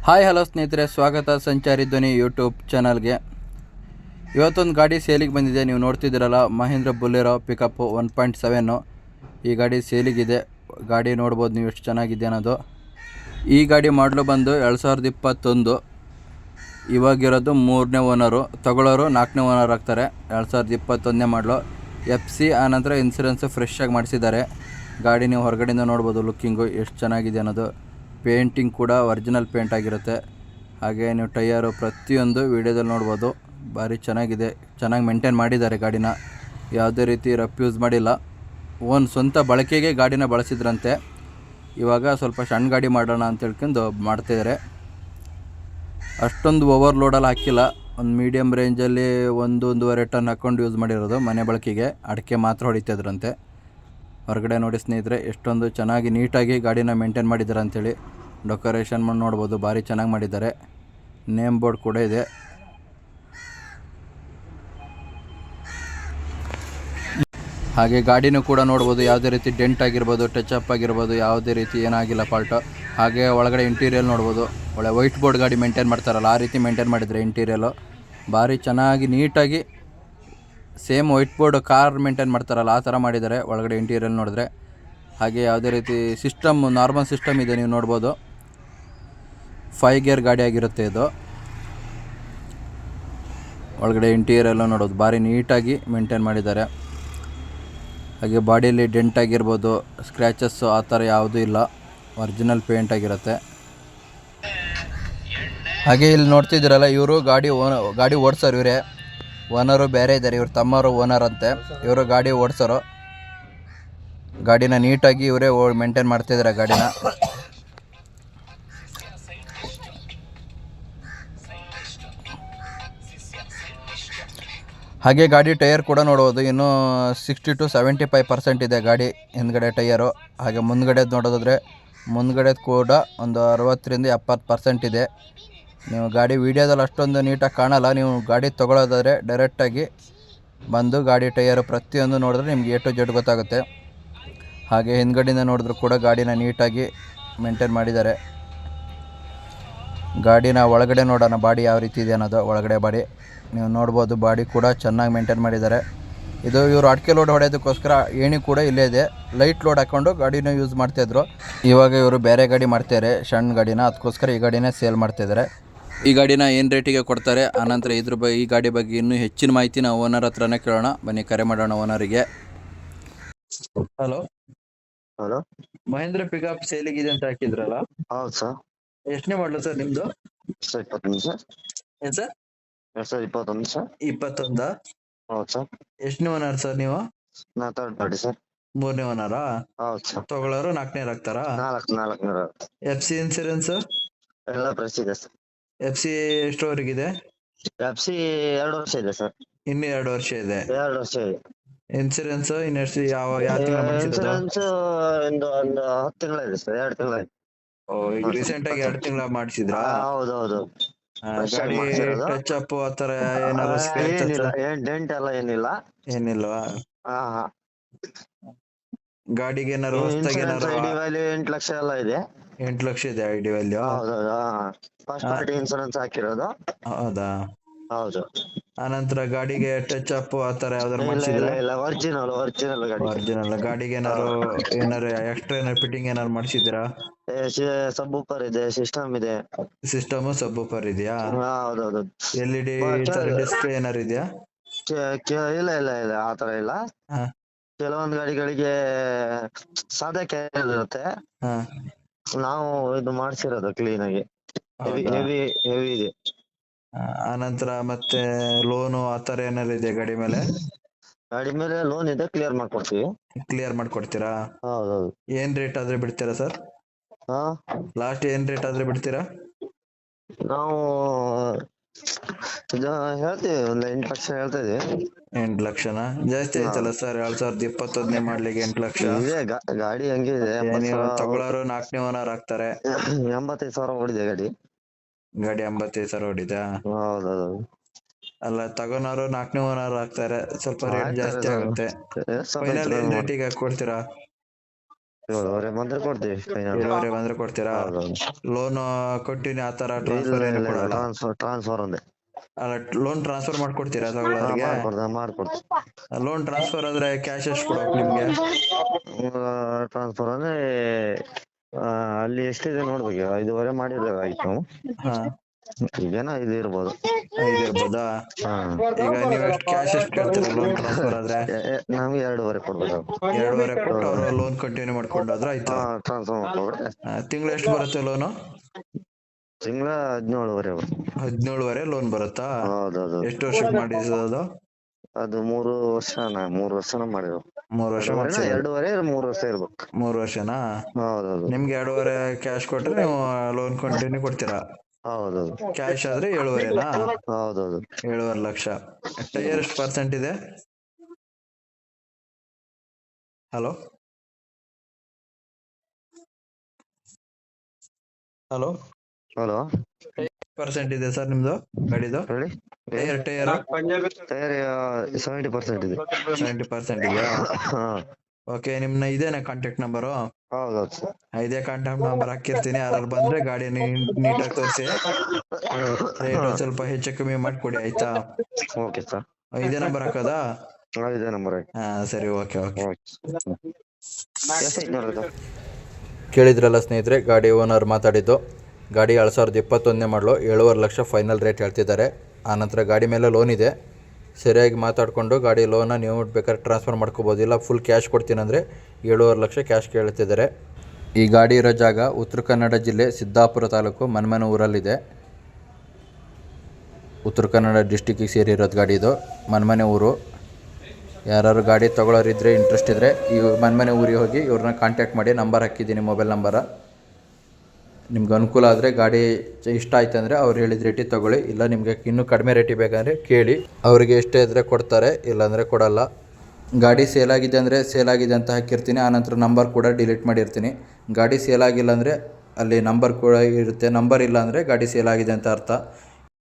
Hi hello ಸ್ನೇಹಿತರೆ, ಸ್ವಾಗತ ಸಂಚಾರಿ ಧ್ವನಿ ಯೂಟ್ಯೂಬ್ ಚಾನಲ್ಗೆ. ಇವತ್ತೊಂದು ಗಾಡಿ ಸೇಲಿಗೆ ಬಂದಿದೆ. ನೀವು ನೋಡ್ತಿದ್ದೀರಲ್ಲ, ಮಹೇಂದ್ರ ಬುಲೆರೋ ಪಿಕಪ್ಪು 1.7. ಈ ಗಾಡಿ ಸೇಲಿಗಿದೆ. ಗಾಡಿ ನೋಡ್ಬೋದು ನೀವು ಎಷ್ಟು ಚೆನ್ನಾಗಿದೆ ಅನ್ನೋದು. ಈ ಗಾಡಿ ಮಾಡಲು ಬಂದು 2021. ಇವಾಗಿರೋದು 3ನೇ ಓನರು, ತಗೊಳ್ಳೋರು 4ನೇ ಓನರ್ ಆಗ್ತಾರೆ. 2021ನೇ ಮಾಡಲು. FC ಆನಂತರ ಇನ್ಸೂರೆನ್ಸು ಫ್ರೆಶ್ ಆಗಿ ಮಾಡಿಸಿದ್ದಾರೆ. ಗಾಡಿ ನೀವು ಹೊರಗಡೆಯಿಂದ ನೋಡ್ಬೋದು ಲುಕ್ಕಿಂಗು ಎಷ್ಟು ಚೆನ್ನಾಗಿದೆ ಅನ್ನೋದು. ಪೇಂಟಿಂಗ್ ಕೂಡ ಒರಿಜಿನಲ್ ಪೇಂಟ್ ಆಗಿರುತ್ತೆ. ಹಾಗೆ ನೀವು ಟೈಯರು ಪ್ರತಿಯೊಂದು ವೀಡಿಯೋದಲ್ಲಿ ನೋಡ್ಬೋದು. ಭಾರಿ ಚೆನ್ನಾಗಿದೆ, ಚೆನ್ನಾಗಿ ಮೇಂಟೈನ್ ಮಾಡಿದ್ದಾರೆ ಗಾಡಿನ. ಯಾವುದೇ ರೀತಿ ರಫ್ ಯೂಸ್ ಮಾಡಿಲ್ಲ. ಸ್ವಂತ ಬಳಕೆಗೆ ಗಾಡಿನ ಬಳಸಿದ್ರಂತೆ. ಇವಾಗ ಸ್ವಲ್ಪ ಸಣ್ಣ ಗಾಡಿ ಮಾಡೋಣ ಅಂತ ಹೇಳ್ಕೊಂಡು ಮಾಡ್ತಾಯಿದ್ದಾರೆ. ಅಷ್ಟೊಂದು ಓವರ್ಲೋಡಲ್ಲಿ ಹಾಕಿಲ್ಲ. ಒಂದು ಮೀಡಿಯಮ್ ರೇಂಜಲ್ಲಿ 1-1.5 ಟನ್ ಹಾಕ್ಕೊಂಡು ಯೂಸ್ ಮಾಡಿರೋದು. ಮನೆ ಬಳಕೆಗೆ ಅಡಿಕೆ ಮಾತ್ರ ಹೊಡಿತಿದ್ರಂತೆ. ಹೊರಗಡೆ ನೋಡಿ ಸ್ನೇಹಿತರೆ, ಎಷ್ಟೊಂದು ಚೆನ್ನಾಗಿ ನೀಟಾಗಿ ಗಾಡಿನ ಮೇಂಟೈನ್ ಮಾಡಿದ್ದಾರೆ ಅಂಥೇಳಿ. ಡೆಕೋರೇಷನ್ ಮಾಡಿ ನೋಡ್ಬೋದು, ಭಾರಿ ಚೆನ್ನಾಗಿ ಮಾಡಿದ್ದಾರೆ. ನೇಮ್ ಬೋರ್ಡ್ ಕೂಡ ಇದೆ. ಹಾಗೆ ಗಾಡಿನೂ ಕೂಡ ನೋಡ್ಬೋದು, ಯಾವುದೇ ರೀತಿ ಡೆಂಟ್ ಆಗಿರ್ಬೋದು, ಟಚ್ ಅಪ್ ಆಗಿರ್ಬೋದು, ಯಾವುದೇ ರೀತಿ ಏನಾಗಿಲ್ಲ ಫಾಲ್ಟು. ಹಾಗೆ ಒಳಗಡೆ ಇಂಟೀರಿಯಲ್ ನೋಡ್ಬೋದು. ಒಳ್ಳೆ ವೈಟ್ ಬೋರ್ಡ್ ಗಾಡಿ ಮೇಂಟೈನ್ ಮಾಡ್ತಾರಲ್ಲ, ಆ ರೀತಿ ಮೇಂಟೈನ್ ಮಾಡಿದರೆ ಇಂಟೀರಿಯಲ್ಲು ಭಾರಿ ಚೆನ್ನಾಗಿ ನೀಟಾಗಿ same white board car maintain ಮಾಡ್ತಾರಲ್ಲ ಆ ಥರ ಮಾಡಿದ್ದಾರೆ ಒಳಗಡೆ ಇಂಟೀರಿಯಲ್ ನೋಡಿದ್ರೆ. ಹಾಗೆ ಯಾವುದೇ ರೀತಿ ಸಿಸ್ಟಮ್ ನಾರ್ಮಲ್ ಸಿಸ್ಟಮ್ ಇದೆ, ನೀವು ನೋಡ್ಬೋದು. 5 ಗೇರ್ ಗಾಡಿ ಆಗಿರುತ್ತೆ ಇದು. ಒಳಗಡೆ ಇಂಟೀರಿಯಲ್ ನೋಡೋದು ಭಾರಿ ನೀಟಾಗಿ ಮೇಂಟೈನ್ ಮಾಡಿದ್ದಾರೆ. ಹಾಗೆ ಬಾಡಿಯಲ್ಲಿ ಡೆಂಟ್ ಆಗಿರ್ಬೋದು, ಸ್ಕ್ರ್ಯಾಚಸ್ಸು ಆ ಥರ ಯಾವುದೂ ಇಲ್ಲ. ಒರಿಜಿನಲ್ ಪೇಂಟ್ ಆಗಿರುತ್ತೆ. ಹಾಗೆ ಇಲ್ಲಿ ನೋಡ್ತಿದ್ದೀರಲ್ಲ, ಇವರು ಗಾಡಿ ಓಡಿಸೋರು ಇವರೇ. ಓನರು ಬೇರೆ ಇದ್ದಾರೆ, ಇವ್ರ ತಮ್ಮರು ಓನರ್ ಅಂತೆ. ಇವರು ಗಾಡಿ ಓಡಿಸೋರು. ಗಾಡಿನ ನೀಟಾಗಿ ಇವರೇ ಮೇಂಟೈನ್ ಮಾಡ್ತಿದ್ದಾರೆ ಗಾಡಿನ. ಹಾಗೆ ಗಾಡಿ ಟೈರ್ ಕೂಡ ನೋಡ್ಬೋದು, ಇನ್ನೂ 60 to 75% ಇದೆ ಗಾಡಿ ಹಿಂದ್ಗಡೆ ಟೈಯರು. ಹಾಗೆ ಮುಂದ್ಗಡೆದು ನೋಡೋದಾದರೆ ಮುಂದ್ಗಡೆದು ಕೂಡ ಒಂದು 60ರಿಂದ 70% ಇದೆ. ನೀವು ಗಾಡಿ ವೀಡಿಯೋದಲ್ಲಿ ಅಷ್ಟೊಂದು ನೀಟಾಗಿ ಕಾಣಲ್ಲ. ನೀವು ಗಾಡಿ ತೊಗೊಳ್ಳೋದಾದರೆ ಡೈರೆಕ್ಟಾಗಿ ಬಂದು ಗಾಡಿ ಟೈಯರು ಪ್ರತಿಯೊಂದು ನೋಡಿದ್ರೆ ನಿಮ್ಗೆ A to Z ಗೊತ್ತಾಗುತ್ತೆ. ಹಾಗೆ ಹಿಂದ್ಗಡೆಯಿಂದ ನೋಡಿದ್ರು ಕೂಡ ಗಾಡಿನ ನೀಟಾಗಿ ಮೇಂಟೈನ್ ಮಾಡಿದ್ದಾರೆ. ಗಾಡಿನ ಒಳಗಡೆ ನೋಡೋಣ ಬಾಡಿ ಯಾವ ರೀತಿ ಇದೆ ಅನ್ನೋದು. ಒಳಗಡೆ ಬಾಡಿ ನೀವು ನೋಡ್ಬೋದು, ಬಾಡಿ ಕೂಡ ಚೆನ್ನಾಗಿ ಮೇಂಟೈನ್ ಮಾಡಿದ್ದಾರೆ. ಇದು ಇವರು ಅಡಿಕೆ ಲೋಡ್ ಹೊಡೆಯೋದಕ್ಕೋಸ್ಕರ ಏಣಿ ಕೂಡ ಇಲ್ಲೇ ಇದೆ. ಲೈಟ್ ಲೋಡ್ ಹಾಕ್ಕೊಂಡು ಗಾಡಿನ ಯೂಸ್ ಮಾಡ್ತಾಯಿದ್ರು. ಇವಾಗ ಇವರು ಬೇರೆ ಗಾಡಿ ಮಾಡ್ತಾರೆ, ಸಣ್ಣ ಗಾಡಿನ. ಅದಕ್ಕೋಸ್ಕರ ಈ ಗಾಡಿನ ಸೇಲ್ ಮಾಡ್ತಾಯಿದ್ದಾರೆ. ಈ ಗಾಡಿನ ಏನು ರೇಟಿಗೆ ಕೊಡ್ತಾರೆ, ಆನಂತರ ಈ ಗಾಡಿ ಬಗ್ಗೆ ಇನ್ನೂ ಹೆಚ್ಚಿನ ಮಾಹಿತಿನ ಓನರ್ ಹತ್ರನೇ ಕೇಳೋಣ. ಬನ್ನಿ ಕರೆ ಮಾಡೋಣ ಓನರಿಗೆ. ಹಲೋ ಹಲೋ, ಮಹೇಂದ್ರ ಪಿಕಪ್ ಸೇಲಿಗಿದೆ ಅಂತ ಹಾಕಿದ್ರಲ್ಲ, ಹೌದು ಸರ್. ಎಷ್ಟನೇ ಮಾಡಲು ಸರ್ ನಿಮ್ದು? 21 ಸರ್. ಏನ್ ಸರ್? 2021 ಸರ್. 21? ಹೌದು ಸರ್. ಎಷ್ಟನೇ ಓನರ್ ಸರ್ ನೀವು? ನಾ ಥರ್ಡ್ ಪಾರ್ಟಿ ಸರ್. 3ನೇ ಓನರಾ? ಹೌದು ಸರ್. ತಗೊಳ್ಳೋರು 4ನೇ ಆಗ್ತಾರಾ? 400 FC ಇನ್ಸೂರೆನ್ಸ್ ಎಲ್ಲ ಪ್ರೆಸ್ ಇದೆ ಸರ್. FC ಎಷ್ಟೋವರೆಗಿದೆ? FC 2 ವರ್ಷ ಇದೆ ಸರ್. ಇನ್ನು 2 ವರ್ಷ ಇದೆ. 2 ವರ್ಷ ಇದೆ. ಇನ್ಸೂರೆನ್ಸ್ ಇನ್ನೆಷ್ಟು ಯಾವ ತಿಂಗಳ ಮಾಡಿಸಿರೋದು? ಇನ್ಸೂರೆನ್ಸ್ ಒಂದು 10 ತಿಂಗಳಿದೆ ಸರ್. 2 ತಿಂಗಳಿದೆ. ಈಗ ರೀಸೆಂಟ್ ಆಗಿ 2 ತಿಂಗಳ ಮಾಡಿಸಿದ್ರಾ? ಹೌದೌದು. ಗಾಡಿ ಟಚ್ ಅಪ್ ಆತರ ಏನಾದ್ರು ಏನಿಲ್ಲ, ಏನ್ ಡೆಂಟ್ ಎಲ್ಲ ಏನಿಲ್ಲ. ಏನಿಲ್ವಾ? ಹಾ. ಗಾಡಿಗೆ ಏನಾರು ಹೊಸದಾಗಿ ಏನಾರು? ಐಡಿ ವ್ಯಾಲ್ಯೂ 8 ಲಕ್ಷ ಎಲ್ಲ ಇದೆ. 8 ಲಕ್ಷ ಇದೆ ಐಡಿ ವ್ಯಾಲ್ಯೂ? ಹೌದೌದು. ಫಸ್ಟ್ ಪಾರ್ಟಿ ಇನ್ಸೂರೆನ್ಸ್ ಹಾಕಿರೋದು. ಹೌದಾ? ಹೌದು. ಆನಂತರ ಗಾಡಿಗೆ ಟಚ್ ಅಪ್ ಆತರ ಯಾವ್ದಾರು ಇಲ್ಲ ಮಾಡಿಸಿದ್ರೆ? ಇಲ್ಲ, ಒರಿಜಿನಲ್ ಗಾಡಿ. ಒರಿಜಿನಲ್ ಗಾಡಿಗೆ ಏನಾರು ಎಕ್ಸ್ಟ್ರಾ ಏನಾರು ಫಿಟ್ಟಿಂಗ್ ಏನಾರು ಮಾಡಿಸಿದ್ದೀರಾ? ಸಬ್ ಊಪರ್ ಇದೆ, ಸಿಸ್ಟಮ್ ಇದೆ. ಸಿಸ್ಟಮ್ ಸಬ್ ಊಪರ್ ಇದೆಯಾ? ಹೌದೌದು. LED ಡಿಸ್ಪ್ಲೇ ಏನಾರು ಇದೆಯಾ? ಇಲ್ಲ ಆತರ ಇಲ್ಲ. ಕೆಲವೊಂದು ಗಾಡಿಗಳಿಗೆ ಸಾದಾ ಕ್ಯಾರಿಯರ್ ಇರುತ್ತೆ. ನಾವು ಇದು ಮಾಡ್ಸಿರೋದು ಕ್ಲೀನ್ ಆಗಿ. ಹೆವಿ ಇದೆ. ಆನಂತರ ಮತ್ತೆ ಲೋನು ಆತರ ಏನಾರು ಇದೆ ಗಾಡಿ ಮೇಲೆ? ಗಾಡಿ ಮೇಲೆ ಲೋನ್ ಇದೆ, ಕ್ಲಿಯರ್ ಮಾಡ್ಕೊಡ್ತೀವಿ. ಕ್ಲಿಯರ್ ಮಾಡ್ಕೊಡ್ತೀರಾ? ಹೌದೌದು. ಏನ್ ರೇಟ್ ಆದ್ರೆ ಬಿಡ್ತೀರಾ ಸರ್? ಲಾಸ್ಟ್ ಏನ್ ರೇಟ್ ಆದ್ರೆ ಬಿಡ್ತೀರಾ? ನಾವು ಹೇಳ್ತೀವಿ, ಒಂದು 8 ಲಕ್ಷ ಹೇಳ್ತಾ ಇದೀವಿ. 8 ಲಕ್ಷನಾ? ಜಾಸ್ತಿ ಆಯ್ತಲ್ಲ ಸರ್. 2021ನೇ ಮಾಡ್ಲಿಕ್ಕೆ 8 ಲಕ್ಷ? ಗಾಡಿ ಹಂಗಿದೆ. ತಗೊಳ್ಳೋರು 4ನೇ ಓನರ್ ಆಗ್ತಾರೆ. 85,000 ಓಡಿದೆ ಗಾಡಿ. 85,000 ಓಡಿದಾ? ಹೌದೌದು. ಅಲ್ಲ, ತಗೊಳೋರು 4ನೇ ಓನರ್ ಆಗ್ತಾರೆ, ಸ್ವಲ್ಪ ರೇಟ್ ಜಾಸ್ತಿ ಆಗುತ್ತೆ. ಫೈನಲ್ ಏನ್ ರೇಟಿಗೆ ಕೊಡ್ತೀರಾ? 7:30 ಬಂದ್ರೆ ಕೊಡ್ತೀವಿ ಫೈನಲ್. 7:30 ಬಂದರೆ ಕೊಡ್ತೀರಾ? ಹೌದೌದು. ಲೋನು ಕಂಟಿನ್ಯೂ ಆ ಥರ ಇಲ್ಲ ಟ್ರಾನ್ಸ್ಫರ್ ಏನು ಇಲ್ಲ ಇಲ್ಲ, ಕೊಡಲ್ಲ? ಟ್ರಾನ್ಸ್ಫರ್ ಒಂದೇ. ಅಲ್ಲ, ಲೋನ್ ಟ್ರಾನ್ಸ್ಫರ್ ಮಾಡ್ಕೊಡ್ತೀರಾ ತಗೊಳ್ಳೋರಿಗೆ? ಮಾಡ್ಕೊಡ್ತೀವಿ. ಲೋನ್ ಟ್ರಾನ್ಸ್ಫರ್ ಆದರೆ ಕ್ಯಾಶ್ ಎಷ್ಟು ಕೊಡ್ಬೇಕು ನಿಮಗೆ? ಟ್ರಾನ್ಸ್ಫರ್ ಅಂದ್ರೆ ಅಲ್ಲಿ ಎಷ್ಟಿದೆ ನೋಡ್ಬೇಕು. 5:30 ಮಾಡಿರ್ಬೇಕಾಗಿತ್ತು ನಾವು. ಹಾಂ, ಈಗೇನೋ 5 ಇರ್ಬೋದು. 5 ಇರ್ಬೋದಾ? ಹಾ. ಈಗ ನೀವು ಎಷ್ಟು ಕ್ಯಾಶ್ ಎಷ್ಟು ಕೇಳ್ತೀರಾ ಲೋನ್ ಟ್ರಾನ್ಸ್ಫರ್ ಆದರೆ? ನಮ್ಗೆ 2:30 ಕೊಡ್ಬೇಕು. 2:30 ಕೊಟ್ಟು ಅವರು ಲೋನ್ ಕಂಟಿನ್ಯೂ ಮಾಡ್ಕೊಂಡು ಹೋದ್ರೆ ಆಯ್ತು. ಟ್ರಾನ್ಸ್ಫರ್ ಮಾಡ್ಕೊಬಿಟ್ರೆ ತಿಂಗಳು ಎಷ್ಟು ಬರುತ್ತೆ ಲೋನು? ತಿಂಗಳ 17:30 17.5 ಲೋನ್ ಬರುತ್ತಾ? ಹೌದೌದು. ಎಷ್ಟು ವರ್ಷಕ್ಕೆ ಮಾಡಿಸೋದು? ಅದು 3 ವರ್ಷನ ಮಾಡಿರೋ. 3 ವರ್ಷ ಮಾಡಿಸಿರೋದು. 2:30 3 ವರ್ಷ ಇರ್ಬೇಕು. 3 ವರ್ಷನಾ? ಹೌದೌದು. ನಿಮ್ಗೆ 2:30 ಕ್ಯಾಶ್ ಕೊಟ್ಟರೆ ನೀವು ಲೋನ್ ಕಂಟಿನ್ಯೂ ಕೊಡ್ತೀರಾ? ಹೌದೌದು. ಕ್ಯಾಶ್ ಆದರೆ 7.5ನಾ? ಹೌದೌದು. 7.5 ಲಕ್ಷ. ಟೈರ್ ಎಷ್ಟು ಪರ್ಸೆಂಟ್ ಇದೆ? ಹಲೋ ಹಲೋ ಹಲೋ, ಪರ್ಸೆಂಟ್ ಇದೆ ಸರ್ ನಿಮ್ದು ಗಾಡಿದು? ಹೇಳಿ. ಟೈರ್ ಟೈರ್ 70% ಇದೆ. 70% ಇದೆಯಾ? ಹಾ. ಓಕೆ, ನಿಮ್ನ ಇದೇನಾ ಕಾಂಟ್ಯಾಕ್ಟ್ ನಂಬರು? ಹೌದೌದು ಸರ್. ಇದೇ ಕಾಂಟ್ಯಾಕ್ಟ್ ನಂಬರ್ ಹಾಕಿರ್ತೀನಿ. ಯಾರು ಬಂದ್ರೆ ಗಾಡಿ ನೀಟಾಗಿ ತೋರಿಸಿ ರೇಟ್ ಒಂದ್ ಸ್ವಲ್ಪ ಹೆಚ್ಚು ಕಮ್ಮಿ ಮಾಡಿಕೊಡಿ, ಆಯ್ತಾ? Okay sir. ಇದೇ ನಂಬರ್ ಹಾಕೋದಾ? ಇದೇ ನಂಬರ್. ಹಾ, ಸರಿ, ಓಕೆ ಓಕೆ. ಎಷ್ಟೈತೆ ನೋಡೋದು? ಕೇಳಿದ್ರಲ್ಲ ಸ್ನೇಹಿತರೆ, ಗಾಡಿ ಓನರ್ ಮಾತಾಡಿದ್ದು. ಗಾಡಿ 2021 ಮಾಡಲು 7.5 ಲಕ್ಷ ಫೈನಲ್ ರೇಟ್ ಹೇಳ್ತಿದ್ದಾರೆ. ಆನಂತರ ಗಾಡಿ ಮೇಲೆ ಲೋನ್ ಇದೆ. ಸರಿಯಾಗಿ ಮಾತಾಡಿಕೊಂಡು ಗಾಡಿ ಲೋನ ನೀವು ಬೇಕಾದ್ರೆ ಟ್ರಾನ್ಸ್ಫರ್ ಮಾಡ್ಕೋಬೋದು. ಇಲ್ಲ ಫುಲ್ ಕ್ಯಾಶ್ ಕೊಡ್ತೀನಿ ಅಂದರೆ 7.5 ಲಕ್ಷ ಕ್ಯಾಶ್ ಕೇಳ್ತಿದ್ದಾರೆ. ಈ ಗಾಡಿ ಇರೋ ಜಾಗ ಉತ್ತರ ಕನ್ನಡ ಜಿಲ್ಲೆ ಸಿದ್ದಾಪುರ ತಾಲೂಕು ಮನ್ಮನೆ ಊರಲ್ಲಿದೆ. ಉತ್ತರ ಕನ್ನಡ ಡಿಸ್ಟಿಕ್ಕಿಗೆ ಸೇರಿರೋದು ಗಾಡಿ ಇದು. ಮನ್ಮನೆ ಊರು. ಯಾರು ಗಾಡಿ ತೊಗೊಳೋರಿದ್ದರೆ ಇಂಟ್ರೆಸ್ಟ್ ಇದ್ದರೆ ಈ ಮನ್ಮನೆ ಊರಿಗೆ ಹೋಗಿ ಇವ್ರನ್ನ ಕಾಂಟ್ಯಾಕ್ಟ್ ಮಾಡಿ. ನಂಬರ್ ಹಾಕಿದ್ದೀನಿ, ಮೊಬೈಲ್ ನಂಬರ. ನಿಮ್ಗೆ ಅನುಕೂಲ ಆದರೆ ಗಾಡಿ ಇಷ್ಟ ಆಯ್ತು ಅಂದರೆ ಅವ್ರು ಹೇಳಿದ ರೇಟಿಗೆ ತೊಗೊಳ್ಳಿ. ಇಲ್ಲ ನಿಮಗೆ ಇನ್ನೂ ಕಡಿಮೆ ರೇಟಿಗೆ ಬೇಕಂದರೆ ಕೇಳಿ, ಅವರಿಗೆ ಎಷ್ಟೇ ಇದ್ದರೆ ಕೊಡ್ತಾರೆ, ಇಲ್ಲಾಂದರೆ ಕೊಡಲ್ಲ. ಗಾಡಿ ಸೇಲಾಗಿದೆ ಅಂದರೆ ಸೇಲಾಗಿದೆ ಅಂತ ಹಾಕಿರ್ತೀನಿ. ಆನಂತರ ನಂಬರ್ ಕೂಡ ಡಿಲೀಟ್ ಮಾಡಿರ್ತೀನಿ. ಗಾಡಿ ಸೇಲಾಗಿಲ್ಲ ಅಂದರೆ ಅಲ್ಲಿ ನಂಬರ್ ಕೂಡ ಇರುತ್ತೆ. ನಂಬರ್ ಇಲ್ಲ ಅಂದರೆ ಗಾಡಿ ಸೇಲಾಗಿದೆ ಅಂತ ಅರ್ಥ.